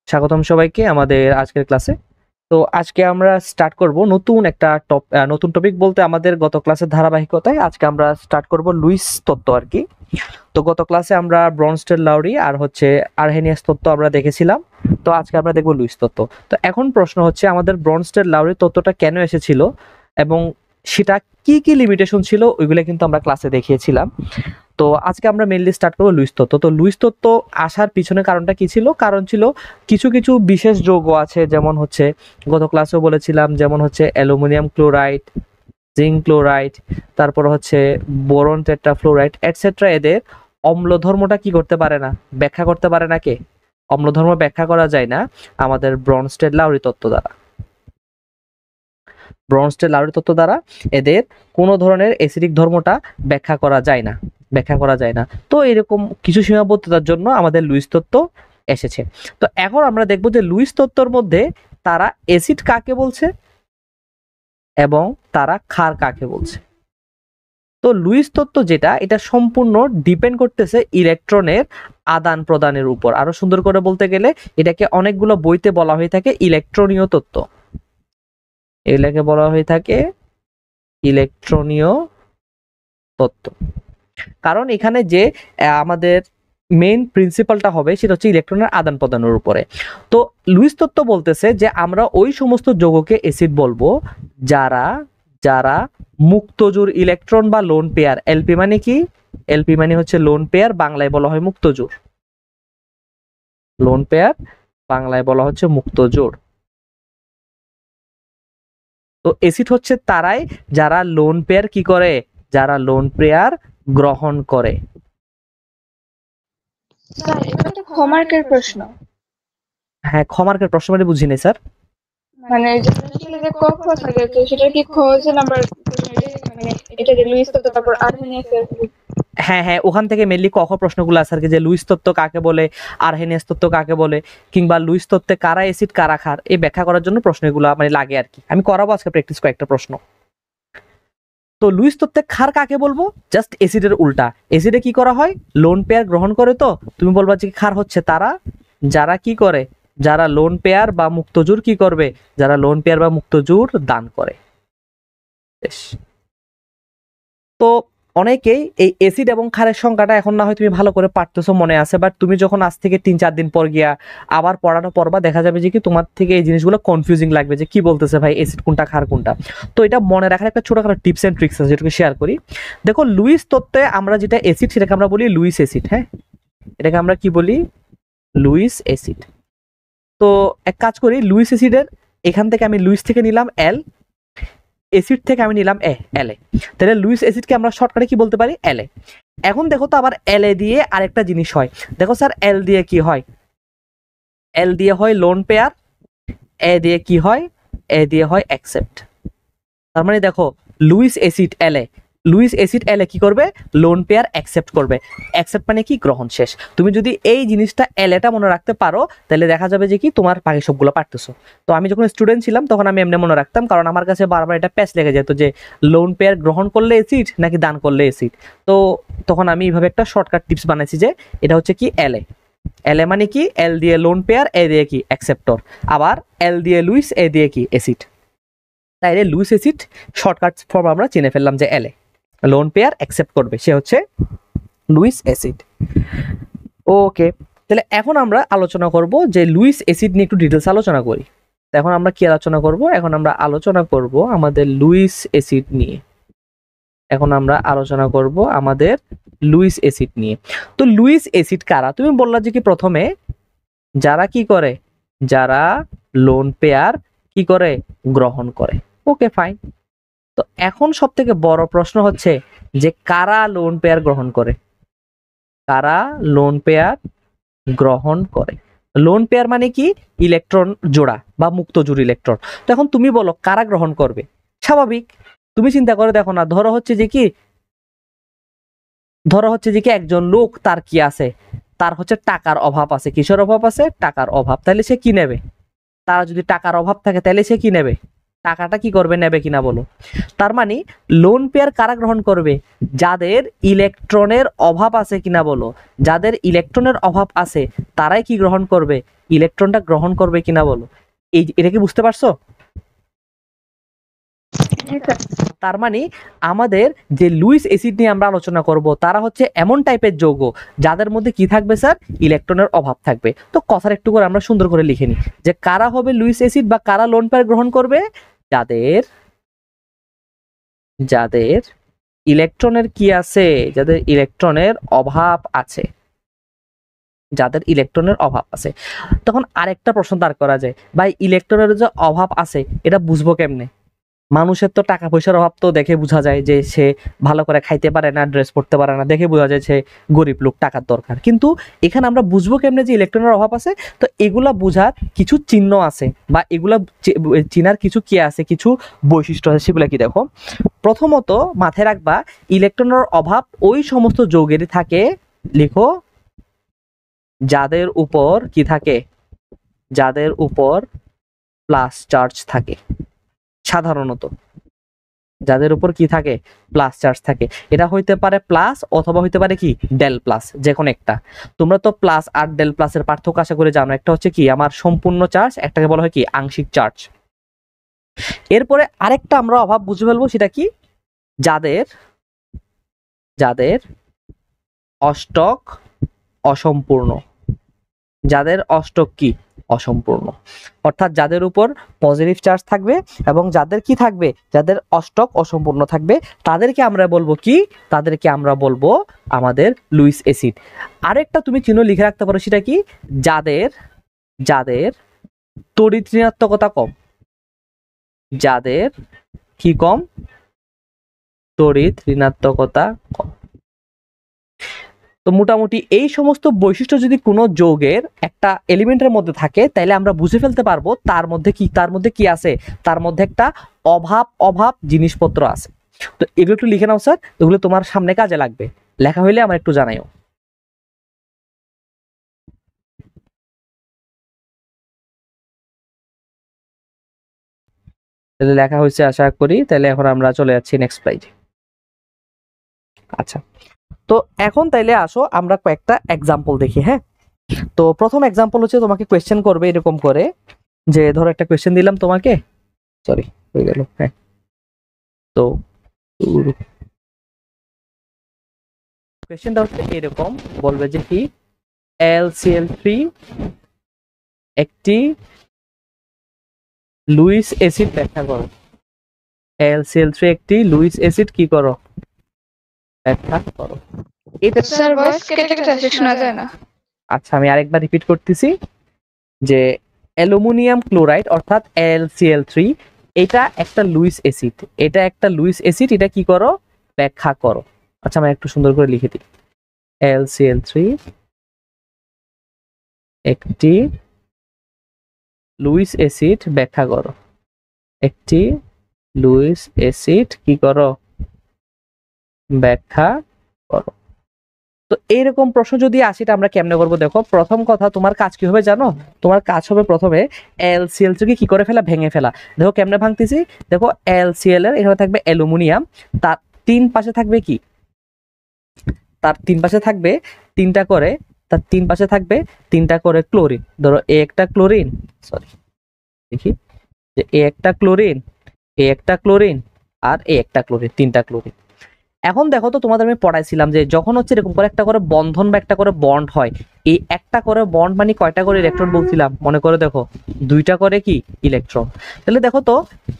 স্বাগতম সবাইকে আমাদের আজকের ক্লাসে। তো আজকে আমরা স্টার্ট করব নতুন টপিক বলতে আমাদের গত ক্লাসের ধারাবাহিকতায় আজকে আমরা স্টার্ট করব লুইস তত্ত্ব আর কি। তো গত ক্লাসে আমরা ব্রনস্টেড লাউরি আর আরহেনিয়াস তত্ত্ব আমরা দেখেছিলাম। তো আজকে আমরা দেখব লুইস তত্ত্ব। তো এখন প্রশ্ন হচ্ছে আমাদের ব্রনস্টেড লাউরি তত্ত্বটা কেন এসেছিল এবং সেটা কি কি লিমিটেশন ছিল ওইগুলো কিন্তু আমরা ক্লাসে দেখিয়েছিলাম। তো আজকে আমরা মেইনলি স্টার্ট করবো লুইস তত্ত্ব। তো লুইস তত্ত্ব আসার পিছনে কারণটা কি ছিল? কারণ ছিল কিছু কিছু বিশেষ যৌগ আছে, যেমন হচ্ছে গত ক্লাসেও বলেছিলাম, যেমন হচ্ছে অ্যালুমিনিয়াম ক্লোরাইড, জিঙ্ক ক্লোরাইড, তারপর হচ্ছে বোরন টেট্রাফ্লোরাইড এটসেট্রা। এদের অম্ল ধর্মটা কি করতে পারে না, ব্যাখ্যা করতে পারে না কে? অম্ল ধর্ম ব্যাখ্যা করা যায় না আমাদের ব্রনস্টেড লাউরি তত্ত্ব দ্বারা। ব্রনস্টেড লাউরি তত্ত্ব দ্বারা এদের কোনো ধরনের অ্যাসিডিক ধর্মটা ব্যাখ্যা করা যায় না। তো এরকম কিছু সীমাবদ্ধতার জন্য আমাদের লুইস তত্ত্ব এসেছে। তো এখন আমরা দেখব যে লুইস তত্ত্বর মধ্যে তারা অ্যাসিড কাকে বলছে এবং তারা ক্ষার কাকে বলছে। তো লুইস তত্ত্ব যেটা, এটা সম্পূর্ণ ডিপেন্ড করতেছে ইলেকট্রনের আদান প্রদানের উপর। আরো সুন্দর করে বলতে গেলে এটাকে অনেকগুলো বইতে বলা হয়ে থাকে ইলেকট্রনীয় তত্ত্ব। এগুলাকে বলা হয়ে থাকে ইলেকট্রনীয় তত্ত্ব। কারণ এখানে যে আমাদের মেইন প্রিন্সিপালটা হবে সেটা হচ্ছে ইলেকট্রনের আদান প্রদানের উপরে। তো লুইস তত্ত্ব বলতেছে যে আমরা ওই সমস্ত যৌগকে অ্যাসিড বলবো যারা যারা মুক্তজোড় ইলেকট্রন বা লোন পেয়ার। এলপি মানে কি? এলপি মানে হচ্ছে লোন পেয়ার, বাংলায় বলা হয় মুক্তজোড়। লোন পেয়ার বাংলায় বলা হচ্ছে মুক্তজোড়। তো অ্যাসিড হচ্ছে তারাই যারা লোন পেয়ার কি করে, যারা লোন পেয়ার গ্রহণ করে। স্যার এটা একটা ক্ষমার্কের প্রশ্ন। হ্যাঁ, ক্ষমার্কের প্রশ্ন মানে বুঝিনি স্যার। মানে যে ক খ থাকে তো সেটা কি খ যে নাম্বার, মানে এটা যে লুইস তত্ত্ব তারপর আরহেনিয়াস। হ্যাঁ, ওখান থেকে মেনলি কখন প্রশ্নগুলো আছে আর কি, যে লুইস তত্ত্ব কাকে বলে, আরহেনিয়াস তত্ত্ব কাকে বলে, কিংবা লুইস তত্ত্বে কারা অ্যাসিড কারা ক্ষার, এই ব্যাখ্যা করার জন্য প্রশ্নগুলো মানে লাগে আর কি। আমি করাবো আজকে প্র্যাকটিস কয়েকটা প্রশ্ন। তো লুইস তত্ত্বে ক্ষার কাকে বলবো? জাস্ট অ্যাসিডের উল্টা। অ্যাসিডে কি করা হয়? লোন পেয়ার গ্রহণ করে। তো তুমি বলবা যে ক্ষার হচ্ছে তারা যারা কি করে, যারা লোন পেয়ার বা মুক্তজোড় কি করবে, যারা লোন পেয়ার বা মুক্তজোড় দান করে। তো অনেকেই এই অ্যাসিড এবং ক্ষারের সংখ্যাটা এখন না হয় তুমি ভালো করে পারতেছো, মনে আছে, বাট তুমি যখন আজ থেকে 3-4 দিন পর গিয়া আবার পড়াটা পড়বা, দেখা যাবে যে কি তোমার থেকে এই জিনিসগুলো কনফিউজিং লাগবে যে কি বলতেছে ভাই, অ্যাসিড কোনটা ক্ষার কোনটা। তো এটা মনে রাখার একটা ছোটখাটো টিপস এন্ড ট্রিক্স আছে যেটাকে শেয়ার করি। দেখো, লুইস তত্ত্বে আমরা যেটা অ্যাসিড সেটাকে আমরা বলি লুইস অ্যাসিড। হ্যাঁ, এটাকে আমরা কি বলি? Luis acid. তো এক কাজ করি, লুইস অ্যাসিডের এখান থেকে আমি লুইস থেকে নিলাম এল, অ্যাসিড থেকে আমি নিলাম এল এ। তাহলে লুইস অ্যাসিডকে আমরা শর্টকাটে কি বলতে পারি? এল এ। এখন দেখো তো আবার এল এ দিয়ে আরেকটা জিনিস হয়। দেখো স্যার, এল দিয়ে কি হয়? এল দিয়ে হয় লোন পেয়ার, এ দিয়ে কি হয়? এ দিয়ে হয় অ্যাকসেপ্ট। তার মানে দেখো, লুইস অ্যাসিড এল এ, লুইস অ্যাসিড এল এ কি করবে? লোন পেয়ার অ্যাকসেপ্ট করবে। অ্যাকসেপ্ট মানে কি? গ্রহণ শেষ। তুমি যদি এই জিনিসটা এল এটা মনে রাখতে পারো তাহলে দেখা যাবে যে কি তোমার বাকি সবগুলো পারতেছো। তো আমি যখন স্টুডেন্ট ছিলাম তখন আমি এমনি মনে রাখতাম, কারণ আমার কাছে বারবার এটা প্যাচ লেগে যেত যে লোন পেয়ার গ্রহণ করলে অ্যাসিড নাকি দান করলে অ্যাসিড। তো তখন আমি এইভাবে একটা শর্টকাট টিপস বানাইছি যে এটা হচ্ছে কি এল এ। এল এ মানে কি? এল দিয়ে লোন পেয়ার, এ দিয়ে কি? অ্যাকসেপ্টর। আবার এল দিয়ে লুইস, এ দিয়ে কি? অ্যাসিড। তাইলে লুইস অ্যাসিড শর্টকাট ফর্ম আমরা চিনে ফেললাম যে এল এ, লোন পেয়ার অ্যাকসেপ্ট করবে, সে হচ্ছে লুইস অ্যাসিড। ওকে, তাহলে এখন আমরা আলোচনা করব যে লুইস অ্যাসিড নিয়ে একটু ডিটেলস আলোচনা করি। এখন আমরা কি আলোচনা করব? এখন আমরা আলোচনা করব আমাদের লুইস অ্যাসিড নিয়ে। এখন আমরা আলোচনা করব আমাদের লুইস অ্যাসিড নিয়ে। তো লুইস অ্যাসিড কারা? তুমি বললা যে কি প্রথমে যারা কি করে, যারা লোন পেয়ার কি করে? গ্রহণ করে। ওকে, ফাইন। তো এখন সব থেকে বড় প্রশ্ন হচ্ছে যে কারা লোন পেয়ার গ্রহণ করে? কারা লোন পেয়ার গ্রহণ করে? লোন পেয়ার মানে কি? ইলেকট্রন জোড়া বা মুক্তজোড় ইলেকট্রন। তো এখন তুমি বলো কারা গ্রহণ করবে? স্বাভাবিক, তুমি চিন্তা করে দেখো না, ধরো হচ্ছে যে কি একজন লোক, তার কি আছে? তার হচ্ছে টাকার অভাব আছে। কিসের অভাব আছে? টাকার অভাব। তাহলে সে কি নেবে? তার যদি টাকার অভাব থাকে তাহলে সে কি নেবে? টাকাটা কি করবে, নেবে কিনা বলো। তার মানে লোন পেয়ার কারা গ্রহণ করবে, যাদের ইলেকট্রনের অভাব আছে কিনা বলো, যাদের ইলেকট্রনের অভাব আছে তারাই কি গ্রহণ করবে, ইলেকট্রনটা গ্রহণ করবে কিনা বলো। এটা কি বুঝতে পারছো? তার মানে আমাদের যে লুইস অ্যাসিড নিয়ে আমরা আলোচনা করব তারা হচ্ছে এমন টাইপের যৌগ যাদের মধ্যে কি থাকবে স্যার, ইলেকট্রনের অভাব থাকবে। তো কথার একটু করে আমরা সুন্দর করে লিখে নিই যে কারা হবে লুইস অ্যাসিড বা কারা লোন পেয়ার গ্রহণ করবে, যাদের যাদের ইলেকট্রনের কি আছে, যাদের ইলেকট্রনের অভাব আছে, যাদের ইলেকট্রনের অভাব আছে। তখন আরেকটা প্রশ্ন দাঁড় করা যায়, ভাই ইলেকট্রনের যে অভাব আছে এটা বুঝবো কেমনে? মানুষের তো টাকা পয়সার অভাব তো দেখে বোঝা যায় যে সে ভালো করে খাইতে পারে না, ড্রেস পরতে পারে না, দেখে বোঝা যায় সে গরিব লোক, টাকার দরকার। কিন্তু এখানে আমরা বুঝবো কেমনে যে ইলেকট্রনের অভাব আছে? তো এগুলা বোঝার কিছু চিহ্ন আছে বা এগুলা চিনার কিছু কি আছে, কিছু বৈশিষ্ট্য আছে, সেগুলা কি দেখো। প্রথমত মাথায় রাখবা ইলেকট্রনের অভাব ওই সমস্ত যৌগেরই থাকে, লিখো, যাদের উপর কি থাকে, যাদের উপর প্লাস চার্জ থাকে। সাধারণত যাদের উপর কি থাকে, প্লাস চার্জ থাকে। এটা হইতে পারে প্লাস অথবা হইতে পারে কি ডেল প্লাস, যে কোনো একটা। তোমরা তো প্লাস আর ডেল প্লাসের পার্থক্য আশা করে জানো, একটা হচ্ছে কি আমার সম্পূর্ণ চার্জ, একটাকে বলা হয় কি আংশিক চার্জ। এরপরে আরেকটা আমরা অভাব বুঝে ফেলবো, সেটা কি, যাদের যাদের অষ্টক অসম্পূর্ণ, যাদের অষ্টক কি অসম্পূর্ণ, অর্থাৎ যাদের উপর পজিটিভ চার্জ থাকবে এবং যাদের কি থাকবে, যাদের অষ্টক অসম্পূর্ণ থাকবে, তাদেরকে আমরা বলবো কি, তাদেরকে আমরা বলবো আমাদের লুইস অ্যাসিড। আরেকটা তুমি চিহ্ন লিখে রাখতে পারো, সেটা কি, যাদের যাদের তড়িৎ ঋণাত্মকতা কম, যাদের কি কম, তড়িৎ ঋণাত্মকতা কম। তো মোটামুটি এই সমস্ত বৈশিষ্ট্য যদি কোনো যৌগের একটা এলিমেন্টের মধ্যে থাকে তাহলে আমরা বুঝে ফেলতে পারবো তার মধ্যে কি আছে, তার মধ্যে একটা অভাব জিনিসপত্র আছে। তো এগুলো একটু লিখে নাও স্যার, এগুলো তোমার সামনে কাজে লাগবে, লেখা হইলে আমার একটু জানাইও। তাহলে লেখা হয়েছে আশা করি। তাহলে এখন আমরা চলে যাচ্ছি নেক্সট স্লাইডে। আচ্ছা, তো এখন তাইলে আসো আমরা কয়েকটা এক্সাম্পল দেখি। হ্যাঁ, তো প্রথম এক্সাম্পল হচ্ছে তোমাকে কোয়েশ্চেন করবে এরকম করে, যে ধরো একটা কোয়েশ্চেন দিলাম তোমাকে, সরি হয়ে গেল। হ্যাঁ, তো কোয়েশ্চেনটা হচ্ছে এরকম, বলবে যে কি LCl3 একটি লুইস অ্যাসিড ব্যাখ্যা করো। LCl3 একটি লুইস অ্যাসিড কি করো, ব্যাখ্যা করো। এটা স্যার ভয়েস কেটে কেটে আসে, শোনা যায় না। আচ্ছা, আমি আরেকবার রিপিট করতেছি যে অ্যালুমিনিয়াম ক্লোরাইড অর্থাৎ LCl3 এটা একটা লুইস অ্যাসিড, এটা একটা লুইস অ্যাসিড, এটা কি করো, ব্যাখ্যা করো। আচ্ছা, আমি একটু সুন্দর করে লিখে দিই, LCl3 একটি লুইস অ্যাসিড ব্যাখ্যা করো, একটি লুইস অ্যাসিড কি করো, ব্যাখ্যা করো। তো এইরকম প্রশ্ন যদি আসে এটা আমরা কেমনে করবো, দেখো প্রথম কথা তোমার কাজ কি হবে জানো, তোমার কাজ হবে প্রথমে LCl3 কে কি করে ফেলা, ভেঙে ফেলা। দেখো কেমনে ভাঙতেছি, দেখো LCl এর এখানে থাকবে অ্যালুমিনিয়াম, তার তিন পাশে থাকবে কি, তার তিন পাশে থাকবে তিনটা করে, তার তিন পাশে থাকবে তিনটা করে ক্লোরিন। ধরো এ একটা ক্লোরিন, সরি দেখি, যে এ একটা ক্লোরিন, এ একটা ক্লোরিন আর এ একটা ক্লোরিন, তিনটা ক্লোরিন। এখন দেখো তো তোমাদের আমি পড়াইছিলাম যে যখন হচ্ছে এরকম করে একটা করে বন্ধন বা একটা করে বন্ড হয়, এই একটা করে বন্ড মানে কয়টা করে ইলেকট্রন বলছিলাম, মনে করে দেখো দুইটা করে কি ইলেকট্রন। তাহলে দেখো তো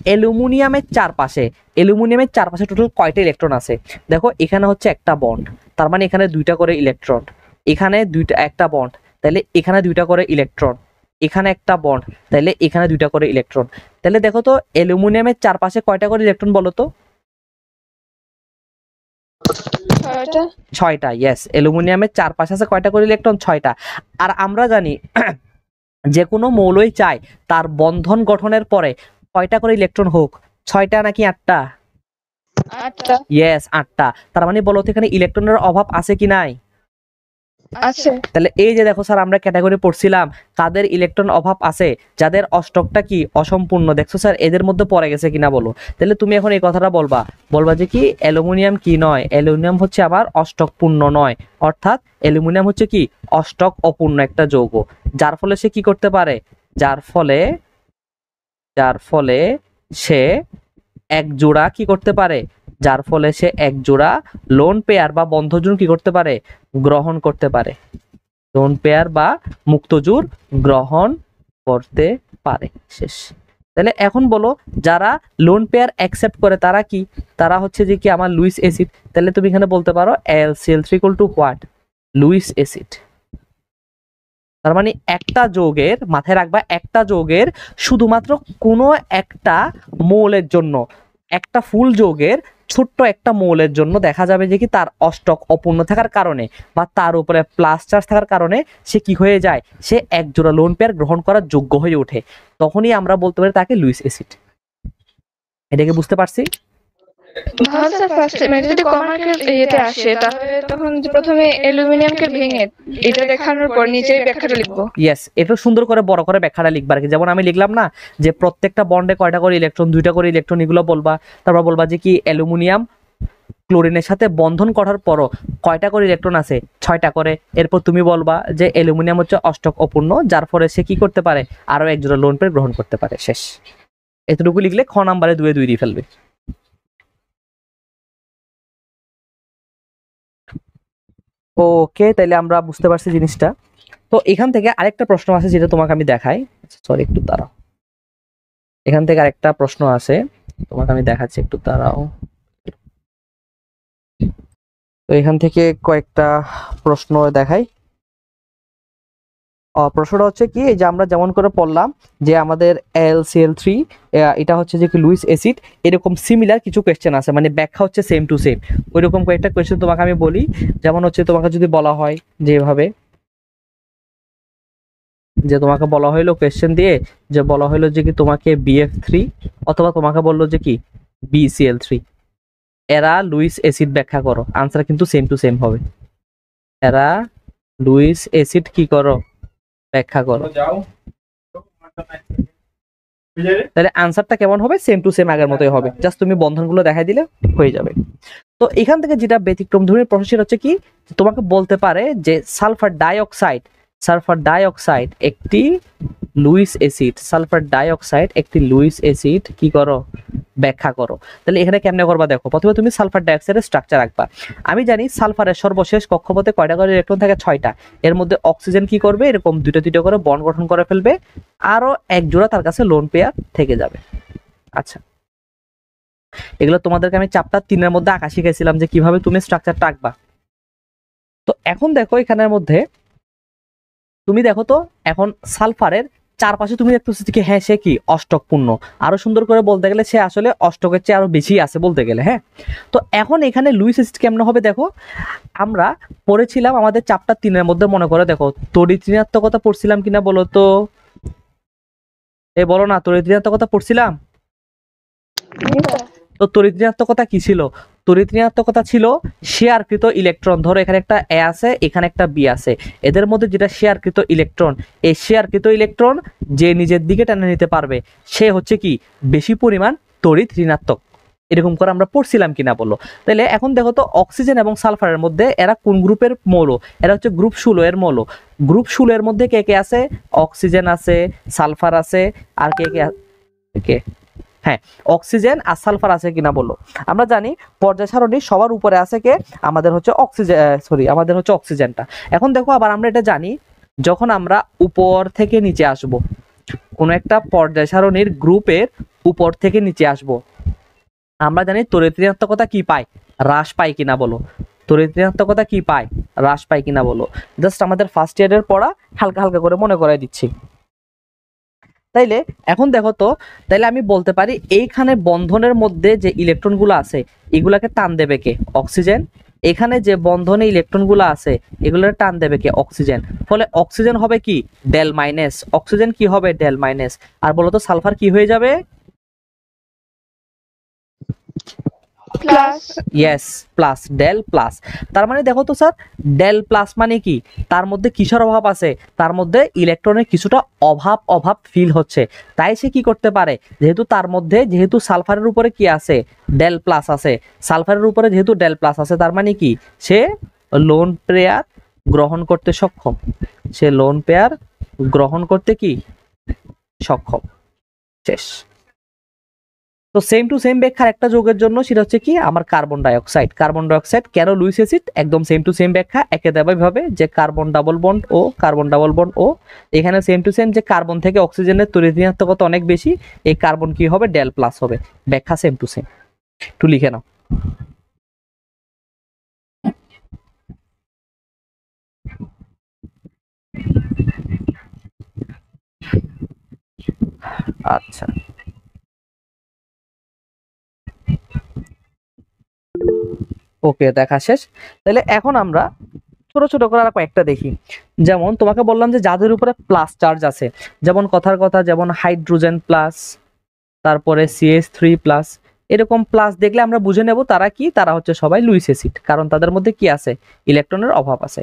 অ্যালুমিনিয়ামের চারপাশে টোটাল কয়টা ইলেকট্রন আছে, দেখো এখানে হচ্ছে একটা বন্ড, তার মানে এখানে দুইটা করে ইলেকট্রন, এখানে দুইটা একটা বন্ড, তাহলে এখানে দুইটা করে ইলেকট্রন, এখানে একটা বন্ড, তাহলে এখানে দুইটা করে ইলেকট্রন। তাহলে দেখো তো অ্যালুমিনিয়ামের চারপাশে কয়টা করে ইলেকট্রন বলো তো, ছয়টা। ইয়েস, অ্যালুমিনিয়ামের চারপাশে আছে কয়টা করে ইলেকট্রন, ছয়টা। আর আমরা জানি যে কোনো মৌলই চাই তার বন্ধন গঠনের পরে কয়টা করে ইলেকট্রন হোক, ছয়টা নাকি আটটা, আটটা। ইয়েস আটটা। তার মানে বলো তো এখানে ইলেকট্রনের অভাব আছে কি নাই, আছে। তাহলে এই যে দেখো স্যার আমরা ক্যাটাগরি পড়ছিলাম কাদের ইলেকট্রন অভাব আছে, যাদের অষ্টকটা কি অসম্পূর্ণ, দেখছো স্যার এদের মধ্যে পড়ে গেছে কিনা বলো। তাহলে তুমি এখন এই কথাটা বলবা যে কি অ্যালুমিনিয়াম কি নয়, অ্যালুমিনিয়াম হচ্ছে আবার অষ্টক পূর্ণ নয়, অর্থাৎ অ্যালুমিনিয়াম হচ্ছে কি অষ্টক অপূর্ণ একটা যৌগ, যার ফলে সে কি করতে পারে, যার ফলে সে এক জোড়া কি করতে পারে, যার ফলে সে এক জোড়া লোন পেয়ার বা বন্ধজোড় কি করতে পারে, গ্রহণ করতে পারে, লোন পেয়ার বা মুক্তজোড় গ্রহণ করতে পারে। শেষ। তাহলে এখন বলো যারা লোন পেয়ার অ্যাকসেপ্ট করে তারা কি, তারা হচ্ছে যে কি আমার লুইস অ্যাসিড। তাহলে তুমি এখানে বলতে পারো LCl3 = হোয়াট, লুইস অ্যাসিড। তার মানে একটা যৌগের, মাথায় রাখবা একটা যৌগের শুধুমাত্র কোনো একটা মৌলের জন্য, একটা ফুল যৌগের ছোট্ট একটা মৌলের জন্য দেখা যাবে যে কি তার অষ্টক অপূর্ণ থাকার কারণে বা তার উপরে প্লাস চার্জ থাকার কারণে সে কি হয়ে যায়, সে এক জোড়া লোন পেয়ার গ্রহণ করার যোগ্য হয়ে ওঠে, তখনই আমরা বলতে পারি তাকে লুইস অ্যাসিড। এটাকে বুঝতে পারছি? ভালো স্যার, ফার্স্ট মানে যদি কমার্কের ইয়েতে আসে তাহলে তখন যে প্রথমে অ্যালুমিনিয়ামকে ভেঙে এটা দেখানোর পর নিচের ব্যাখ্যাটা লিখবো। ইয়েস, এটা সুন্দর করে বড় করে ব্যাখ্যাটা লিখবা আর কি। যেমন আমি লিখলাম না যে প্রত্যেকটা বন্ডে কয়টা করে ইলেকট্রন, দুইটা করে ইলেকট্রন, এগুলো বলবা। তারপর বলবা যে কি অ্যালুমিনিয়াম ক্লোরিনের সাথে বন্ধন করার পরও কয়টা করে ইলেকট্রন আছে, 6টা করে। এরপর তুমি বলবা যে অ্যালুমিনিয়াম হচ্ছে অষ্টক অপূর্ণ, যার ফলে সে কি করতে পারে, আরো এক জোড়া লোন পেয়ার গ্রহণ করতে পারে। শেষ। এতটুকু লিখলে খ নাম্বারে 2 দিয়ে ফেলবে। ওকে, তাইলে আমরা বুঝতে পারছি জিনিসটা। তো এখান থেকে আরেকটা প্রশ্ন আছে যেটা তোমাকে আমি দেখাই, সরি একটু দাঁড়াও, এখান থেকে আরেকটা প্রশ্ন আছে তোমাকে আমি দেখাচ্ছি, একটু দাঁড়াও। তো এখান থেকে কয়েকটা প্রশ্ন দেখাই। প্রশ্নটা হচ্ছে কি, এই যে আমরা যেমন করে পড়লাম যে আমাদের LCl3 এটা হচ্ছে যে কি লুইস অ্যাসিড, এরকম সিমিলার কিছু কোয়েশ্চেন আছে, মানে ব্যাখ্যা হচ্ছে সেম টু সেম। ওইরকম কয়েকটা কোয়েশ্চেন তোমাকে আমি বলি। যেমন হচ্ছে তোমাকে যদি বলা হয় যেভাবে, যে তোমাকে বলা হইলো কোয়েশ্চেন দিয়ে, যে বলা হইলো যে কি তোমাকে BF3 অথবা তোমাকে বললো যে কি BCl3, এরা লুইস অ্যাসিড ব্যাখ্যা করো, আনসার কিন্তু সেম টু সেম হবে। এরা লুইস অ্যাসিড কি করো, ব্যাখ্যা করো। তাহলে আনসারটা কেমন হবে, সেম টু সেম আগের মতোই হবে, জাস্ট তুমি বন্ধনগুলো দেখাই দিলে হয়ে যাবে। তো এখান থেকে যেটা ব্যতিক্রম ধর্মীর প্রসেস হচ্ছে কি, তোমাকে বলতে পারে যে সালফার ডাইঅক্সাইড একটি লুইস অ্যাসিড, সালফার ডাইঅক্সাইড একটি লুইস অ্যাসিড কি করো, ব্যাখ্যা করো। তাহলে এখানে কেমনে করবা দেখো, প্রথমে তুমি সালফার ডাইঅক্সাইডের স্ট্রাকচার রাখবা। আমি জানি সালফারের সর্বশেষ কক্ষপথে কয়টা করে ইলেকট্রন থাকে, 6টা। এর মধ্যে অক্সিজেন কি করবে, এরকম দুটো দুটো করে বন্ড গঠন করে ফেলবে, আরো এক জোড়া তার কাছে লোন পেয়ার থেকে যাবে। আচ্ছা, এগুলো তোমাদেরকে আমি চ্যাপ্টার 3-এর মধ্যে আঁকা শিখাইছিলাম যে কিভাবে তুমি স্ট্রাকচারটা আঁকবা। তো এখন দেখো এখানের মধ্যে তুমি দেখো তো, এখন সালফারের চারপাশে তুমি দেখতেছো কি, হ্যাঁ সে কি অষ্টক পূর্ণ, আরো সুন্দর করে বলতে গেলে সে আসলে অষ্টকের চেয়ে আরো বেশি আছে বলতে গেলে। হ্যাঁ, তো এখন এখানে লুইস অ্যাসিড কেমন হবে দেখো, আমরা পড়েছিলাম আমাদের চ্যাপ্টার 3-এর মধ্যে, মনে করে দেখো তড়িৎ ঋণাত্মকতা পড়ছিলাম কিনা বলো তো, বলো না, তড়িৎ ঋণাত্মকতা পড়ছিলাম। তো তড়িৎ ঋণাত্মকতা কি ছিল, তড়িৎ ঋণাত্মকতা ছিল শেয়ারকৃত ইলেকট্রন। ধরো এখানে একটা A আছে, এখানে একটা B আছে, এদের মধ্যে যেটা শেয়ারকৃত ইলেকট্রন, এই শেয়ারকৃত ইলেকট্রন যে নিজের দিকে টেনে নিতে পারবে সে হচ্ছে কি বেশি পরিমাণ তড়িৎ ঋণাত্মক। এরকম করে আমরা পড়ছিলাম কিনা বলো। তাহলে এখন দেখো তো অক্সিজেন এবং সালফারের মধ্যে এরা কোন গ্রুপের মৌল, এরা হচ্ছে গ্রুপ 16 এর মৌল। গ্রুপ 16 এর মধ্যে কে কে আছে, অক্সিজেন আছে, সালফার আছে, আর কে কে কে, হ্যাঁ অক্সিজেন আর সালফার আছে কিনা বলো। আমরা জানি পর্যায় সারণীর সবার উপরে আছে কে, আমাদের হচ্ছে আমাদের হচ্ছে অক্সিজেনটা। এখন দেখো আবার আমরা এটা জানি, যখন আমরা উপর থেকে নিচে আসব, কোন একটা পর্যায় সারণীর গ্রুপের উপর থেকে নিচে আসব, আমরা জানি তড়িৎ ঋণাত্মকতা কি পায়, হ্রাস পায় কিনা বলো। তড়িৎ ঋণাত্মকতা কি পায়, হ্রাস পায় কিনা বলো। জাস্ট আমাদের ফার্স্ট ইয়ারের পড়া হালকা হালকা করে মনে করাই দিচ্ছি। তাইলে এখন দেখো তো, তাইলে আমি বলতে পারি এইখানে বন্ধনের মধ্যে যে ইলেকট্রনগুলো আছে এগুলাকে টান দেবে কে, অক্সিজেন। এখানে যে বন্ধনে ইলেকট্রনগুলো আছে এগুলোর টান দেবে কে, অক্সিজেন। ফলে অক্সিজেন হবে কি ডেল মাইনাস, অক্সিজেন কি হবে ডেল মাইনাস। আর বলো তো সালফার কি হয়ে যাবে, প্লাস ইয়েস, প্লাস, ডেল প্লাস। তার মানে দেখো তো স্যার, ডেল প্লাস মানে কি, তার মধ্যে কিসের অভাব আছে, তার মধ্যে ইলেকট্রনের কিছুটা অভাব ফিল হচ্ছে। তাই সে কি করতে পারে, যেহেতু তার মধ্যে যেহেতু সালফারের উপরে কি আছে, ডেল প্লাস আছে, সালফারের উপরে যেহেতু ডেল প্লাস আছে, তার মানে কি সে লোন পেয়ার গ্রহণ করতে সক্ষম, সে লোন পেয়ার গ্রহণ করতে কি সক্ষম। শেষ। তো সেম টু সেম ব্যাখ্যার একটা যৌগের জন্য সেটা হচ্ছে কি আমার কার্বন ডাইঅক্সাইড। কার্বন ডাইঅক্সাইড কেন লুইস অ্যাসিড, একদম সেম টু সেম ব্যাখ্যা, একে দেবে যে কার্বন ডাবল বন্ড ও এখানে সেম টু সেম, যে কার্বন থেকে অক্সিজেনের তড়িৎ ঋণাত্মকতা অনেক বেশি, এই কার্বন কি হবে, ডেল প্লাস হবে, ব্যাখ্যা সেম টু সেম। একটু লিখে নাও। আচ্ছা, ওকে, দেখা শেষ। তাহলে এখন আমরা ছোট ছোট করে আর কয়েকটা দেখি। যেমন তোমাকে বললাম যে যাদের উপরে প্লাস চার্জ আছে, যেমন কথার কথা, যেমন হাইড্রোজেন প্লাস, তারপরে CH3 প্লাস, এরকম প্লাস দেখলে আমরা বুঝে নেব তারা কি, তারা হচ্ছে সবাই লুইস অ্যাসিড, কারণ তাদের মধ্যে কি আছে, ইলেকট্রনের অভাব আছে।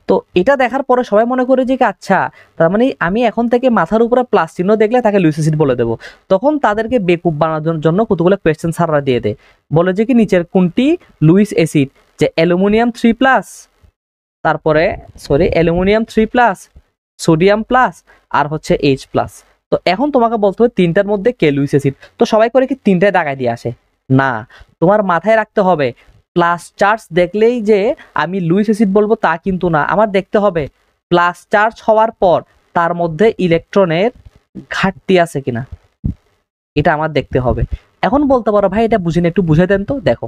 তো এটা দেখার পরে সবাই মনে করে যে আচ্ছা, তার মানে আমি এখন থেকে মাথার উপরে প্লাস চিহ্ন দেখলে তাকে লুইস অ্যাসিড বলে দেবো। তখন তাদেরকে বেকুব বানানোর জন্য কতগুলো কোয়েশ্চেন স্যাররা দিয়ে দেয়, বলে যে কি নিচের কোনটি লুইস অ্যাসিড, যে অ্যালুমিনিয়াম 3 প্লাস, তারপরে অ্যালুমিনিয়াম 3 প্লাস, সোডিয়াম প্লাস, আর হচ্ছে H প্লাস। তো এখন তোমাকে বলতে হবে তিনটার মধ্যে কে লুইস অ্যাসিড। তো সবাই করে কি তিনটায় দাগায় দিয়ে আসে না, তোমার মাথায় রাখতে হবে প্লাস চার্জ দেখলেই যে আমি লুইস অ্যাসিড বলবো তা কিন্তু না, আমার দেখতে হবে প্লাস চার্জ হওয়ার পর তার মধ্যে ইলেকট্রনের ঘাটতি আছে কিনা, এটা আমার দেখতে হবে। এখন বলতে পারো ভাই এটা বুঝিনি, একটু বুঝাই দেন তো। দেখো,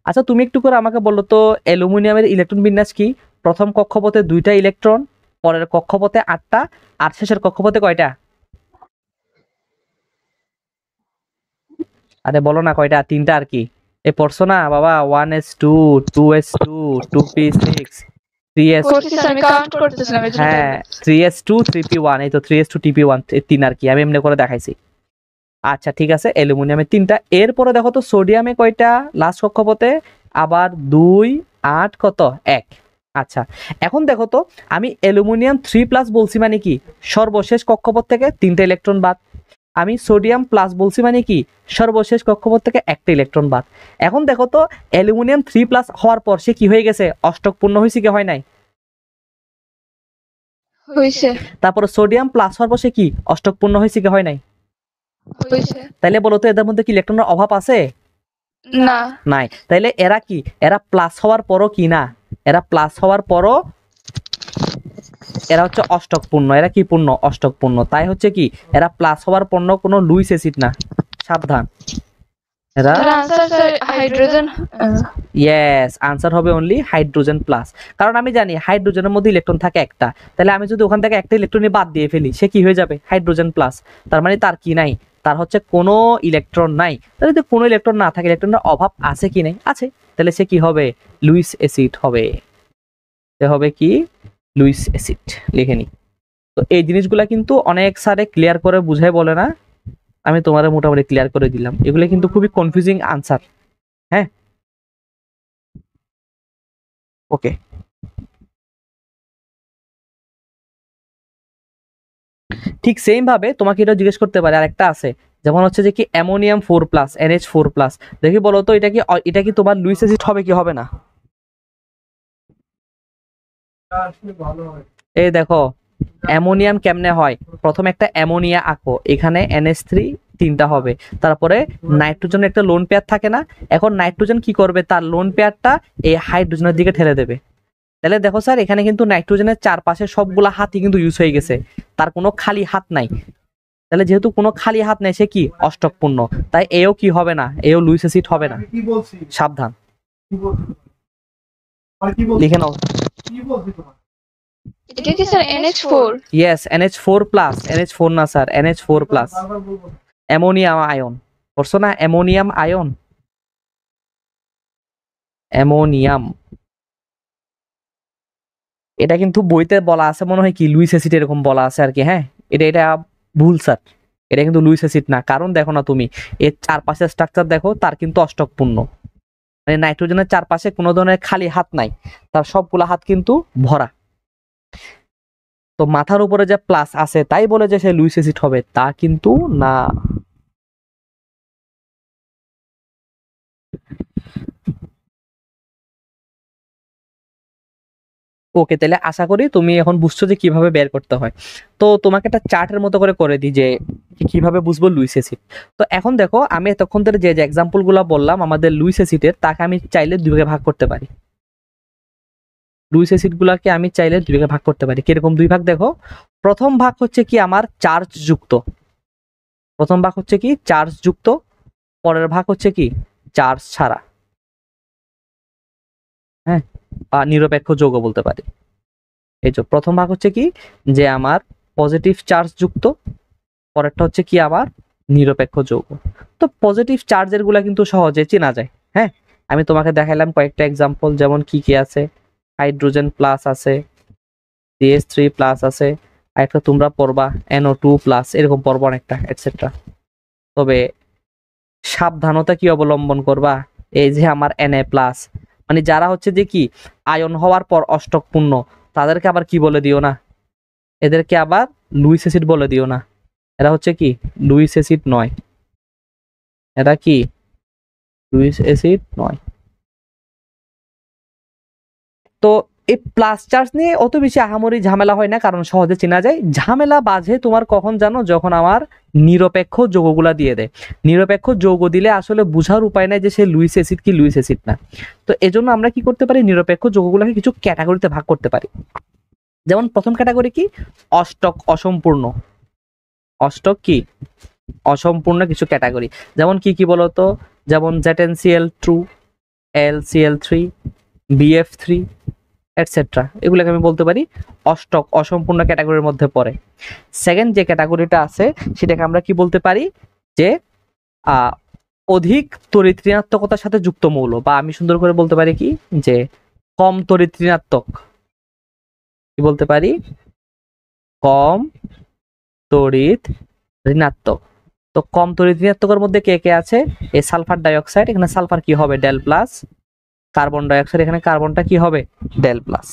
আচ্ছা তুমি একটু করে আমাকে বলো তো অ্যালুমিনিয়ামের ইলেকট্রন বিন্যাস কি, প্রথম কক্ষপথে 2টা ইলেকট্রন, পরের কক্ষপথে 8টা, আর শেষের কক্ষপথে কয়টা? আরে বলো না কয়টা, 3টা আর কি, এ পড়ছো না বাবা, 1s2, 2s2, 2p6, 3s, করতেছি, আমি কাউন্ট করতেছিলাম এই জন্য হ্যাঁ 3s2, 3p1, এই তো 3s2, TP1, এই 3 আর কি, আমি এমনি করে দেখাইছি। আচ্ছা ঠিক আছে, অ্যালুমিনিয়ামে 3টা। এরপরে দেখো তো সোডিয়ামে কয়টা লাস্ট কক্ষপথে, আবার 2, 8, কত 1। আচ্ছা, এখন দেখো তো আমি অ্যালুমিনিয়াম 3 প্লাস বলছি মানে কি সর্বশেষ কক্ষপথ থেকে 3টা ইলেকট্রন বাদ, আমি সোডিয়াম প্লাস বলছি মানে কি সর্বশেষ কক্ষপথ থেকে 1টা ইলেকট্রন বাদ। এখন দেখো তো অ্যালুমিনিয়াম 3 প্লাস হওয়ার পর সে কি হয়ে গেছে, অষ্টক পূর্ণ হয়েছে কি হয় নাই? হইছে তারপরে সোডিয়াম প্লাস হওয়ার পর সে কি অষ্টক পূর্ণ হয়েছে কি হয় নাই? হইছে তাইলে বলো তো এদের মধ্যে কি ইলেকট্রনের অভাব আছে? না নাই। তাইলে এরা কি, এরা প্লাস হওয়ার পরও কি না, এরা প্লাস হওয়ার পরও এরা হচ্ছে অষ্টক পূর্ণ, এরা কি পূর্ণ, অষ্টক পূর্ণ। তাই হচ্ছে কি এরা প্লাস হওয়ার পণ্য কোনো লুইস অ্যাসিড না, সাবধান। এরা answer sir hydrogen. Yes, answer হবে অনলি হাইড্রোজেন প্লাস। কারণ আমি জানি হাইড্রোজেনের মধ্যে ইলেকট্রন থাকে একটা, তাহলে আমি যদি ওখান থেকে একটা ইলেকট্রনই বাদ দিয়ে ফেলি সে কি হয়ে যাবে, হাইড্রোজেন প্লাস। তার মানে তার কি নাই, তার হচ্ছে কোনো ইলেকট্রন নাই। তাহলে যদি কোনো ইলেকট্রন না থাকে, ইলেকট্রনের অভাব আছে কি নাই, আছে, তাহলে সে কি হবে, লুইস অ্যাসিড হবে। সে হবে কি, লুইস অ্যাসিড। লিখে নি। তো এই জিনিসগুলা কিন্তু অনেক স্যারে ক্লিয়ার করে বুঝাই বলে না, আমি তোমার মোটামুটি ক্লিয়ার করে দিলাম। এগুলো কিন্তু খুবই কনফিউজিং আনসার। হ্যাঁ, ওকে। ঠিক সেম ভাবে তোমাকে এটা জিজ্ঞেস করতে পারে, আরেকটা আছে, যেমন হচ্ছে যে কি অ্যামোনিয়াম 4 প্লাস, NH4 প্লাস, দেখি বলো তো এটা কি তোমার লুইস অ্যাসিড হবে কি হবে না? এই দেখো অ্যামোনিয়াম কেমনে হয়, প্রথমে একটা অ্যামোনিয়া আঁকো, এখানে NH3 3টা হবে, তারপরে নাইট্রোজেনের একটা লোন পেয়ার থাকে না, এখন নাইট্রোজেন কি করবে, তার লোন পেয়ারটা এই হাইড্রোজেনের দিকে ঠেলে দেবে। তাহলে দেখো স্যার এখানে কিন্তু নাইট্রোজেনের চারপাশে সবগুলা হাতই কিন্তু ইউজ হয়ে গেছে, তার কোনো খালি হাত নাই। তাহলে যেহেতু কোনো খালি হাত নেই, সে কি অষ্টক পূর্ণ, তাই এও কি হবে না, এও লুইস অ্যাসিড হবে না, সাবধান। লিখে নাও। এটা কি sir NH4? Yes, NH4 plus, NH4 না sir, NH4 plus, ammonium ion, পড়ছো না অ্যামোনিয়াম আয়ন, অ্যামোনিয়াম। এটা কিন্তু বইতে বলা আছে মনে হয় কি লুইস অ্যাসিড এরকম বলা আছে আর কি, হ্যাঁ এটা ভুল স্যার, এটা কিন্তু লুইস অ্যাসিড না, কারণ দেখো না তুমি এর চারপাশের স্ট্রাকচার দেখো, তার কিন্তু অষ্টকপূর্ণ, মানে নাইট্রোজেনের চারপাশে কোনো ধরনের খালি হাত নাই, তার সবগুলা হাত কিন্তু ভরা। তো মাথার উপরে যে প্লাস আছে তাই বলে যে সে লুইস অ্যাসিড হবে তা কিন্তু না। ওকে, তাহলে আশা করি তুমি এখন বুঝছো যে কিভাবে বের করতে হয়। তো তোমাকে একটা চার্টের মতো করে দিই যে কিভাবে বুঝবো লুইস অ্যাসিড। তো এখন দেখো আমি এতক্ষণ ধরে যে এক্সাম্পল গুলা বললাম আমাদের লুইস অ্যাসিডের, তাকে আমি চাইলে দুই ভাগে ভাগ করতে পারি। লুইস অ্যাসিড গুলাকে আমি চাইলে দুই ভাগে ভাগ করতে পারি। কিরকম দুই ভাগ দেখো, প্রথম ভাগ হচ্ছে কি আমার চার্জ যুক্ত, প্রথম ভাগ হচ্ছে কি চার্জ যুক্ত, পরের ভাগ হচ্ছে কি চার্জ ছাড়া, হ্যাঁ, বা নিরপেক্ষ যৌগ বলতে পারি। এই যে প্রথম ভাগ হচ্ছে কি যে আমার পজিটিভ চার্জ যুক্ত, পরেরটা হচ্ছে কি আবার নিরপেক্ষ যৌগ। তো পজিটিভ চার্জের গুলা কিন্তু সহজে চেনা যায়। হ্যাঁ, আমি তোমাকে দেখাইলাম কয়েকটা এক্সাম্পল, যেমন কি কি আছে, হাইড্রোজেন প্লাস আছে, CH3 প্লাস আছে, আর একটা তোমরা পড়বা NO2 প্লাস, এরকম পড়বা অনেকটা এটসেট্রা। তবে সাবধানতা কি অবলম্বন করবা, এই যে আমার Na প্লাস, মানে যারা হচ্ছে যে কি আয়ন হওয়ার পর অষ্টকপূর্ণ, তাদেরকে আবার কি বলে দিও না, এদেরকে আবার লুইস অ্যাসিড বলে দিও না। এরা হচ্ছে কি লুইস অ্যাসিড নয়, এরা কি লুইস অ্যাসিড নয়। তো এই প্লাস চার্জ নিয়ে অত বেশি আহামরি ঝামেলা হয় না, কারণ সহজে চেনা যায়। ঝামেলা বাজে তোমার কখন জানো, যখন আমার নিরপেক্ষ যৌগগুলা দিয়ে দেয়। নিরপেক্ষ যৌগ দিলে আসলে বোঝার উপায় নাই যে সে লুইস অ্যাসিড কি লুইস অ্যাসিড না। তো এজন্য আমরা কি করতে পারি, নিরপেক্ষ যৌগগুলোকে কিছু ক্যাটাগরিতে ভাগ করতে পারি। যেমন প্রথম ক্যাটাগরি কি অষ্টক অসম্পূর্ণ, অষ্টক কি অসম্পূর্ণ কিছু ক্যাটাগরি, যেমন কি কি বলতো, যেমন ZnCl2, LCl3, BF3 এটসেট্রা, এগুলোকে আমি বলতে পারি অষ্টক অসম্পূর্ণ ক্যাটাগরির মধ্যে পড়ে। সেকেন্ড যে ক্যাটাগরিটা আছে সেটাকে আমরা কি বলতে পারি, যে অধিক তড়িৎ ঋণাত্মকতার সাথে যুক্ত মৌল, বা আমি সুন্দর করে বলতে পারি কি যে কম তড়িৎ ঋণাত্মক, কি বলতে পারি কম তড়িৎ ঋণাত্মক। তো কম তড়িৎ ঋণাত্মকের মধ্যে কে কে আছে, এই সালফার ডাইঅক্সাইড, এখানে সালফার কি হবে ডেল প্লাস, কার্বন ডাইঅক্সাইড এখানে কার্বনটা কি হবে ডেল প্লাস।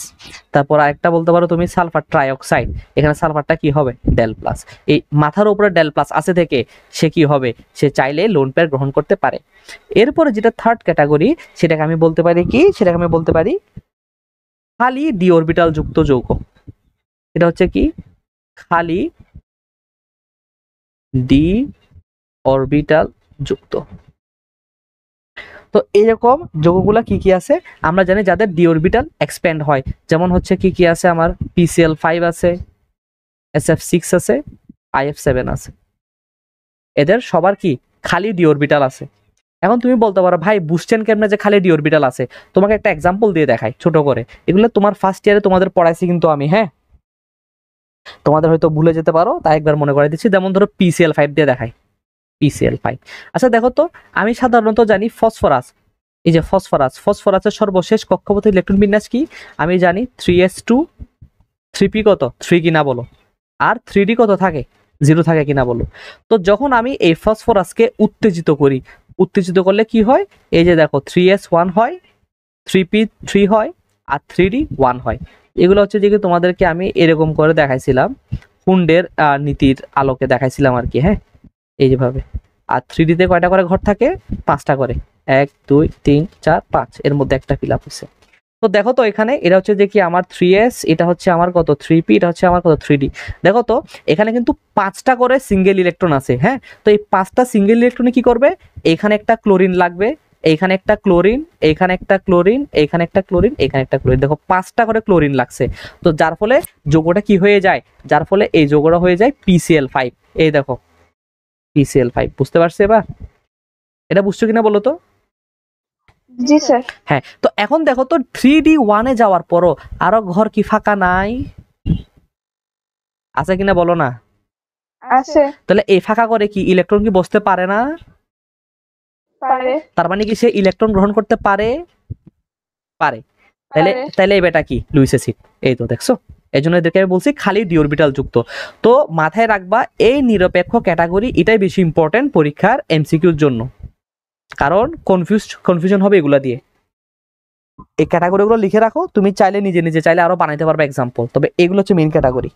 তারপর আরেকটা বলতে পারো তুমি সালফার ট্রাইঅক্সাইড, এখানে সালফারটা কি হবে ডেল প্লাস। এই মাথার উপরে ডেল প্লাস আছে থেকে সে কি হবে, সে চাইলে লোন পেয়ার গ্রহণ করতে পারে। এরপরে যেটা থার্ড ক্যাটাগরি, সেটাকে আমি বলতে পারি কি, সেটাকে আমি বলতে পারি খালি ডি অরবিটাল যুক্ত যৌগ। এটা হচ্ছে কি খালি ডি অরবিটাল যুক্ত। তো এরকম যৌগগুলা কি কি আছে আমরা জানি, যাদের ডি অরবিটাল এক্সপ্যান্ড হয়, যেমন হচ্ছে কি কি আছে আমার PCl5 আছে, SF6 আছে, IF7 আছে, এদের সবার কি খালি ডি অরবিটাল আছে। এখন তুমি বলতে পারো ভাই বুঝছেন কেমনে যে খালি ডি অরবিটাল আছে, তোমাকে একটা এক্সাম্পল দিয়ে দেখাই ছোট করে। এগুলো তোমার ফার্স্ট ইয়ারে তোমাদের পড়াইছি কিন্তু আমি, হ্যাঁ, তোমাদের হয়তো ভুলে যেতে পারো, তাই একবার মনে করে দিচ্ছি। যেমন ধরো PCl5 দিয়ে দেখাই, PCl5। আচ্ছা দেখো তো, আমি সাধারণত জানি ফসফরাস, এই যে ফসফরাস, ফসফরাসের সর্বশেষ কক্ষপথে ইলেকট্রন বিন্যাস কি, আমি জানি 3s2, 3p কত 3 কিনা বলো, আর 3d কত থাকে 0 থাকে কিনা বলো। তো যখন আমি এই ফসফরাসকে উত্তেজিত করি, উত্তেজিত করলে কি হয়, এই যে দেখো 3s1 হয়, 3p3 হয়, আর 3d 1 হয়। এগুলো হচ্ছে যে তোমাদেরকে আমি এরকম করে দেখাইছিলাম, কুন্ডের নীতির আলোকে দেখাইছিলাম আর কি, হ্যাঁ, এই যেভাবে। আর 3D-তে কয়টা করে ঘর থাকে, 5টা করে, 1 2 3 4 5, এর মধ্যে একটা ফিল আপ হয়েছে। তো দেখো তো এখানে এটা হচ্ছে যে কি আমার 3s, এটা হচ্ছে আমার কত 3p, এটা হচ্ছে আমার কত 3d। দেখো তো এখানে কিন্তু 5টা করে সিঙ্গেল ইলেকট্রন আছে, হ্যাঁ। তো এই 5টা সিঙ্গেল ইলেকট্রনে কি করবে, এখানে একটা ক্লোরিন লাগবে, এইখানে একটা ক্লোরিন, এইখানে একটা ক্লোরিন, এইখানে একটা ক্লোরিন, এখানে একটা ক্লোরিন, দেখো 5টা করে ক্লোরিন লাগছে। তো যার ফলে যৌগটা কি হয়ে যায়, যার ফলে এই যৌগটা হয়ে যায় PCl5। এই দেখো PCl5, বুঝতে পারছো এবার, এটা বুঝছো কিনা বলো তো। জি স্যার। হ্যাঁ, তো এখন দেখো তো 3D1-এ যাওয়ার পরও আরো ঘর কি ফাঁকা নাই, আছে কিনা বলো না। আছে। তাহলে এই ফাঁকা করে কি ইলেকট্রন কি বসতে পারে না, পারে। তার মানে কি সে ইলেকট্রন গ্রহণ করতে পারে, পারে। তাহলে তাহলে এই বেটা কি লুইস অ্যাসিড, এই তো দেখছো। এই জন্য এদেরকে আমি বলছি খালি ডি অরবিটাল যুক্ত। তো মাথায় রাখবা এই নিরপেক্ষ ক্যাটাগরি এটাই বেশি ইম্পর্টেন্ট পরীক্ষার এমসিকিউর জন্য, কারণ কনফিউশন হবে এগুলা দিয়ে। এই ক্যাটাগরিগুলো লিখে রাখো, তুমি চাইলে নিজে নিজে চাইলে আরো বানাইতে পারবে এক্সাম্পল, তবে এগুলো হচ্ছে মেইন ক্যাটাগরি।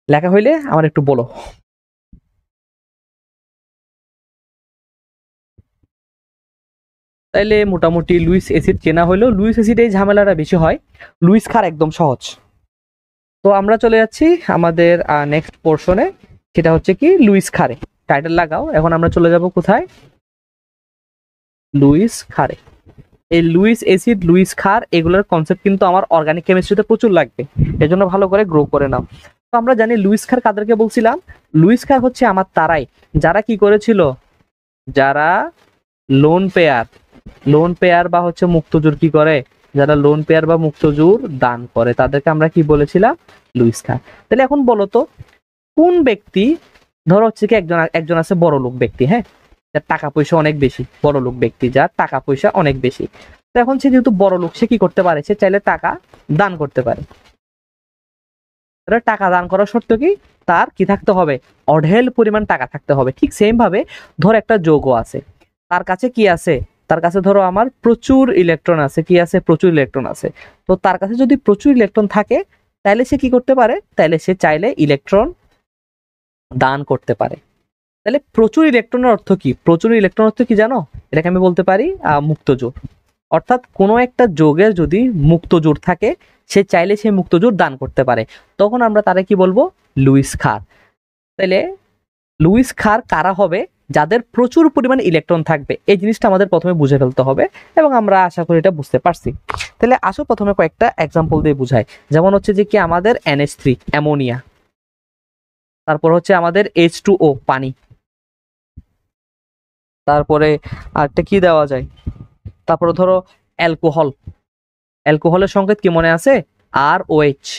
লেখা হইলে আমার একটু বলো। তাইলে মোটামুটি লুইস অ্যাসিড চেনা হইলো। লুইস অ্যাসিড এই ঝামেলাটা বেশি হয়, লুইস ক্ষার একদম সহজ। তো আমরা চলে যাচ্ছি আমাদের নেক্সট পোর্শনে, সেটা হচ্ছে কি লুইস ক্ষারে। টাইটেল লাগাও। এখন আমরা চলে যাব কোথায়? লুইস ক্ষারে। এই লুইস অ্যাসিড, লুইস ক্ষার এগুলোর কনসেপ্ট কিন্তু আমার অর্গানিক কেমিস্ট্রিতে প্রচুর লাগবে, এজন্য ভালো করে গ্রো করে নাও। তো আমরা জানি লুইস ক্ষার কাদেরকে বলছিলাম? লুইস ক্ষার হচ্ছে আমার তারাই যারা কি করেছিল, যারা লোন পেয়ার বা হচ্ছে মুক্তজোর কি করে, যারা লোন পেয়ার বা মুক্তজোর দান করে, তাদেরকে আমরা কি বলেছিলাম? লুইস ক্ষার। তাহলে এখন বলো তো কোন ব্যক্তি, ধরো হচ্ছে কি একজন আছে বড় লোক ব্যক্তি, হ্যাঁ, যার টাকা পয়সা অনেক বেশি, বড় লোক ব্যক্তি যার টাকা পয়সা অনেক বেশি। তো এখন সে যেহেতু বড় লোক, সে কি করতে পারে? সে চাইলে টাকা দান করতে পারে। টাকা দান করার শর্ত কি? তার কি থাকতে হবে? অঢেল পরিমাণ টাকা থাকতে হবে। ঠিক সেম ভাবে ধর একটা যৌগ আছে, তার কাছে কি আছে? তার কাছে ধরো আমার প্রচুর ইলেকট্রন আছে। কি আছে? প্রচুর ইলেকট্রন আছে। তো তার কাছে যদি প্রচুর ইলেকট্রন থাকে, তাহলে সে কি করতে পারে? তাহলে সে চাইলে ইলেকট্রন দান করতে পারে। তাহলে প্রচুর ইলেকট্রনের অর্থ কি? প্রচুর ইলেকট্রন অর্থ কি জানো? এটাকে আমি বলতে পারি মুক্ত জোড়। অর্থাৎ কোনো একটা যৌগের যদি মুক্ত জোড় থাকে, সে চাইলে সে মুক্ত জোড় দান করতে পারে, তখন আমরা তারা কি বলবো? লুইস ক্ষার। তাহলে লুইস ক্ষার কারা হবে? যাদের প্রচুর পরিমাণ ইলেকট্রন থাকবে। এই জিনিসটা আমাদের প্রথমে বুঝে ফেলতে হবে, এবং আমরা আশা করি এটা বুঝতে পারছি। তাহলে আসো প্রথমে কয়েকটা এক্সাম্পল দিয়ে বুঝাই। যেমন হচ্ছে যে কি আমাদের NH3 অ্যামোনিয়া, তারপর হচ্ছে আমাদের H2O পানি, তারপরে আরেকটা কি দেওয়া যায়, তারপরে ধরো অ্যালকোহল। অ্যালকোহলের সংকেত কি মনে আছে? ROH।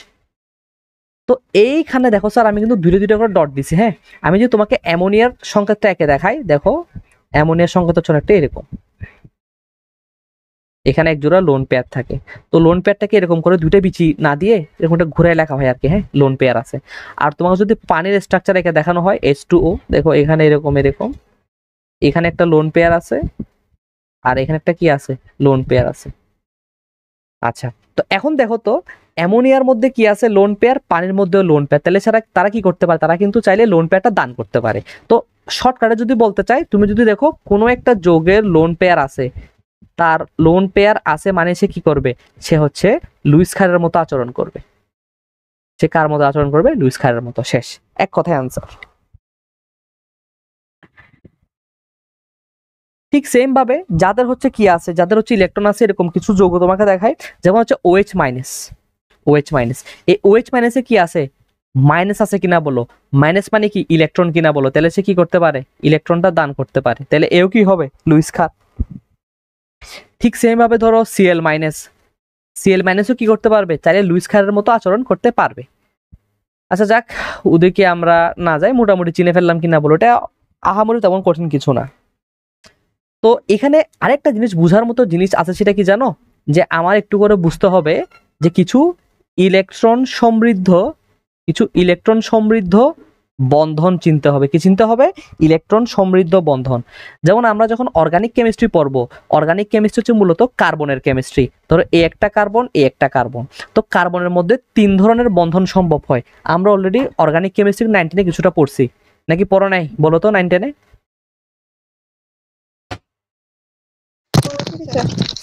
তো এইখানে দেখো স্যার, আমি কিন্তু দুটো দুটো করে ডট দিছি, হ্যাঁ। আমি যদি তোমাকে অ্যামোনিয়ার সংকেতটা একে দেখাই, দেখো অ্যামোনিয়ার সংকেত হচ্ছে একটা এরকম, এখানে এক জোড়া লোন পেয়ার থাকে। তো লোন পেয়ারটাকে এরকম করে দুইটা বিচি না দিয়ে এরকম একটা ঘুরে লেখা হয় আর কি, হ্যাঁ, লোন পেয়ার আছে। আর তোমাকে যদি পানির স্ট্রাকচার একে দেখানো হয় H2O, দেখো এখানে এরকম এরকম, এখানে একটা লোন পেয়ার আছে, আর এখানে একটা কি আছে? লোন পেয়ার আছে। আচ্ছা, তো এখন দেখো তো অ্যামোনিয়ার মধ্যে কি আছে? লোন পেয়ার, পানির মধ্যেও লোন পেয়ার। তাহলে তারা কি করতে পারে? তারা কিন্তু চাইলে লোন পেয়ারটা দান করতে পারে। তো শর্টকাটে যদি বলতে চাই, তুমি যদি দেখো কোনো একটা যৌগের লোন পেয়ার আছে, তার লোন পেয়ার আছে মানে সে কি করবে? সে হচ্ছে লুইস ক্ষারের মতো আচরণ করবে। সে কার মতো আচরণ করবে? লুইস ক্ষারের মতো। শেষ, এক কথায় আনসার। ঠিক সেম ভাবে যাদের হচ্ছে কি আছে, যাদের হচ্ছে ইলেকট্রন আছে, এরকম কিছু যৌগ তোমাকে দেখায়, যেমন হচ্ছে OH মাইনাস। OH মাইনাস, এই OH মাইনাসে কি আছে? মাইনাস আছে কিনা বলো। মাইনাস মানে কি? ইলেকট্রন কিনা বলো। তাহলে সে কি করতে পারে? ইলেকট্রনটা দান করতে পারে। তাহলে এও কি হবে? লুইস ক্ষার। ঠিক সেম ভাবে ধরো Cl মাইনাস, Cl মাইনাসও কি করতে পারবে? চাইলে লুইস ক্ষারের মতো আচরণ করতে পারবে। আচ্ছা যাক, ওদেরকে আমরা না যাই, মোটামুটি চিনে ফেললাম কিনা বলো, এটা আহামরি তেমন কঠিন কিছু না। তো এখানে আরেকটা জিনিস বুঝার মতো জিনিস আছে, সেটা কি জানো? যে আমার একটু করে বুঝতে হবে যে কিছু ইলেকট্রন সমৃদ্ধ বন্ধন চিনতে হবে। কি চিনতে হবে? ইলেকট্রন সমৃদ্ধ বন্ধন। যেমন আমরা যখন অর্গানিক কেমিস্ট্রি পড়বো, অর্গানিক কেমিস্ট্রি হচ্ছে মূলত কার্বনের কেমিস্ট্রি। ধরো এ একটা কার্বন, এ একটা কার্বন, তো কার্বনের মধ্যে 3 ধরনের বন্ধন সম্ভব হয়। আমরা অলরেডি অর্গানিক কেমিস্ট্রি 9 কিছুটা পড়ছি, নাকি পড়ো নাই বলো তো 9?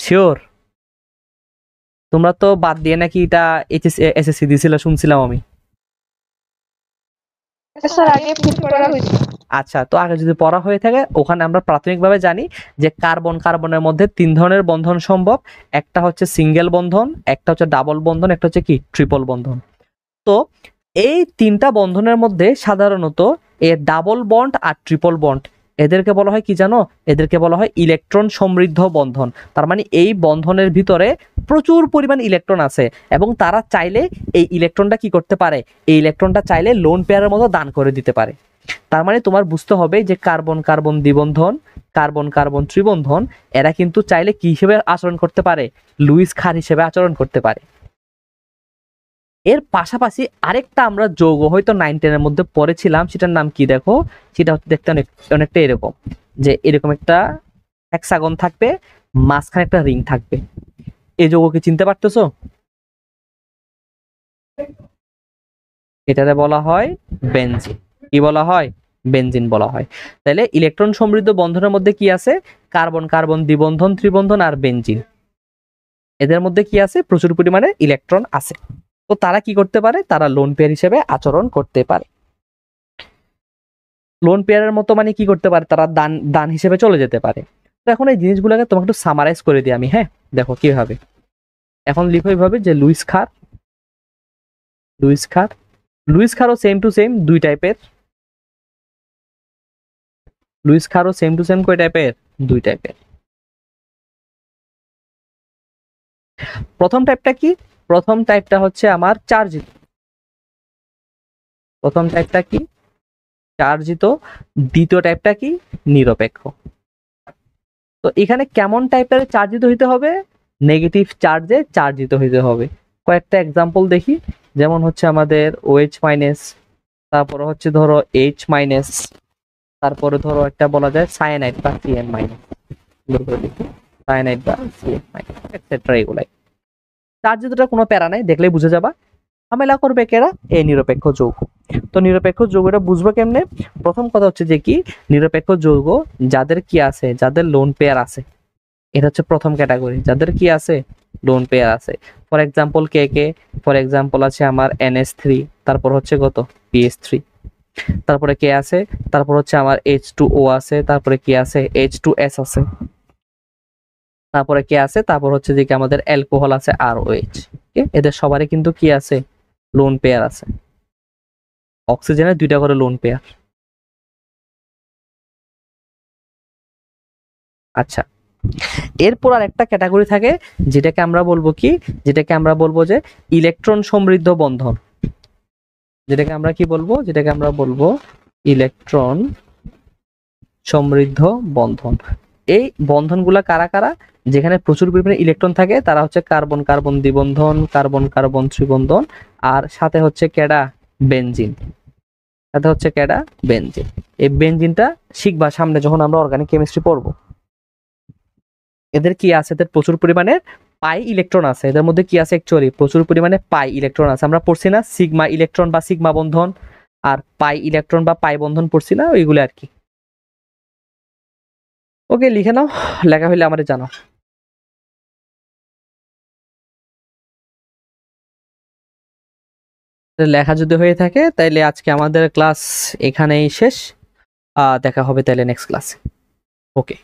শিওর? তোমরা তো বাদ দিয়ে নাকি এটা SSC দিয়েছিল শুনছিলাম আমি। স্যার আগে পড়া হয়েছে। আচ্ছা, তো আগে যদি পড়া হয়ে থাকে, ওখানে আমরা প্রাথমিকভাবে জানি যে কার্বনের মধ্যে 3 ধরনের বন্ধন সম্ভব। একটা হচ্ছে সিঙ্গেল বন্ধন, একটা হচ্ছে ডাবল বন্ধন, একটা হচ্ছে কি ট্রিপল বন্ধন। তো এই 3টা বন্ধনের মধ্যে সাধারণত ডাবল বন্ড আর ট্রিপল বন্ড, এদেরকে বলা হয় কি জানো? এদেরকে বলা হয় ইলেকট্রন সমৃদ্ধ বন্ধন। তার মানে এই বন্ধনের ভিতরে প্রচুর পরিমাণ ইলেকট্রন আছে, এবং তারা চাইলে এই ইলেকট্রনটা কি করতে পারে? এই ইলেকট্রনটা চাইলে লোন পেয়ারের মতো দান করে দিতে পারে। তার মানে তোমার বুঝতে হবে যে কার্বন কার্বন দ্বিবন্ধন, কার্বন কার্বন ত্রিবন্ধন, এরা কিন্তু চাইলে কি হিসেবে আচরণ করতে পারে? লুইস ক্ষার হিসেবে আচরণ করতে পারে। এর পাশাপাশি আরেকটা আমরা যৌগ হয়তো 9-10 এর মধ্যে পড়েছিলাম, সেটার নাম কি দেখো, সেটা হচ্ছে দেখতে অনেকটা এরকম, যে এরকম একটা হেক্সাগন থাকবে, মাঝখানে একটা রিং থাকবে। এই যৌগকে চিনতে পারতেছো? এটাতে বলা হয় বেনজিন। কি বলা হয়? বেনজিন বলা হয়। তাহলে ইলেকট্রন সমৃদ্ধ বন্ধনের মধ্যে কি আছে? কার্বন কার্বন দ্বিবন্ধন ত্রিবন্ধন আর বেনজিন। এদের মধ্যে কি আছে? প্রচুর পরিমাণে ইলেকট্রন আছে। তো তারা কি করতে পারে? তারা লোন পেয়ার হিসেবে আচরণ করতে পারে। লোন পেয়ারের মতো মানে কি করতে পারে? তারা দান দান হিসেবে চলে যেতে পারে। তো এখন এই জিনিসগুলোকে তোমাকে একটু সামারাইজ করে দিই আমি, হ্যাঁ? দেখো কিভাবে। এখন লিখো এইভাবে যে লুইস খার, লুইস খার, লুইস খারও সেম টু সেম দুই টাইপের। লুইস খারও সেম টু সেম কয় টাইপের? দুই টাইপের। প্রথম টাইপটা কি? প্রথম টাইপটা হচ্ছে আমার চার্জিত। প্রথম টাইপটা কি? চার্জিত। দ্বিতীয় টাইপটা কি? নিরপেক্ষ। তো এখানে কেমন টাইপের চার্জিত হইতে হবে? নেগেটিভ চার্জে চার্জিত হইতে হবে। কয়েকটা এক্সাম্পল দেখি, যেমন হচ্ছে আমাদের OH মাইনাস, তারপরে হচ্ছে ধরো H মাইনাস, তারপরে ধরো একটা বলা যায় সায়ানাইড বা Cn মাইনাস, সায়ানাইড বা Cn মাইনাস এটসেট্রা। এগুলাই চার্জিতটা কোনো প্যারা নাই, দেখলেই বুঝে যাবা। ঝামেলা করবে কেরা? এই নিরপেক্ষ যৌগ। তো নিরপেক্ষ যৌগটা বুঝবো কেমনে? প্রথম কথা হচ্ছে যে কি, নিরপেক্ষ যৌগ যাদের কি আছে, যাদের লোন পেয়ার আছে, এটা হচ্ছে প্রথম ক্যাটাগরি, যাদের কি আছে? লোন পেয়ার আছে। For example K K? For example আছে আমার NH3, তারপর হচ্ছে কত? PH3। তারপরে কে আছে? তারপর হচ্ছে আমার H2O আছে, তারপরে কি আছে? H2S আছে। তারপরে কে আছে? তারপর হচ্ছে যে কি আমাদের অ্যালকোহল আছে ROH। এদের সবারই কিন্তু কি আছে? লোন পেয়ার আছে। অক্সিজেনের দুইটা করে লোন পেয়ার। আচ্ছা, এরপর আর একটা ক্যাটাগরি থাকে, যেটাকে আমরা বলবো কি, যেটাকে আমরা বলবো যে ইলেকট্রন সমৃদ্ধ বন্ধন। যেটাকে আমরা কি বলবো? যেটাকে আমরা বলবো ইলেকট্রন সমৃদ্ধ বন্ধন। এই বন্ধনগুলা কারা কারা? যেখানে প্রচুর পরিমাণে ইলেকট্রন থাকে, তারা হচ্ছে কার্বন কার্বন দ্বিবন্ধন, কার্বন কার্বন ত্রিবন্ধন, আর সাথে হচ্ছে কেডা? বেনজিন। সাথে হচ্ছে কেডা? বেনজিন। এই বেনজিনটা শিখবা সামনে যখন আমরা অর্গানিক কেমিস্ট্রি পড়বো। এদের কি আছে? এদের প্রচুর পরিমাণে পাই ইলেকট্রন আছে। এদের মধ্যে কি আছে? অ্যাকচুয়ালি প্রচুর পরিমাণে পাই ইলেকট্রন আছে। আমরা পড়ছি না সিগমা ইলেকট্রন বা সিগমা বন্ধন, আর পাই ইলেকট্রন বা পাই বন্ধন পড়ছি না, ওইগুলো আর কি। ওকে, লিখে নাও, লেখা হইলে আমাদের জানাও। লেখা যদি হয়ে থাকে তাইলে আজকে আমাদের ক্লাস এখানেই শেষ। দেখা হবে তাইলে নেক্সট ক্লাসে। ওকে।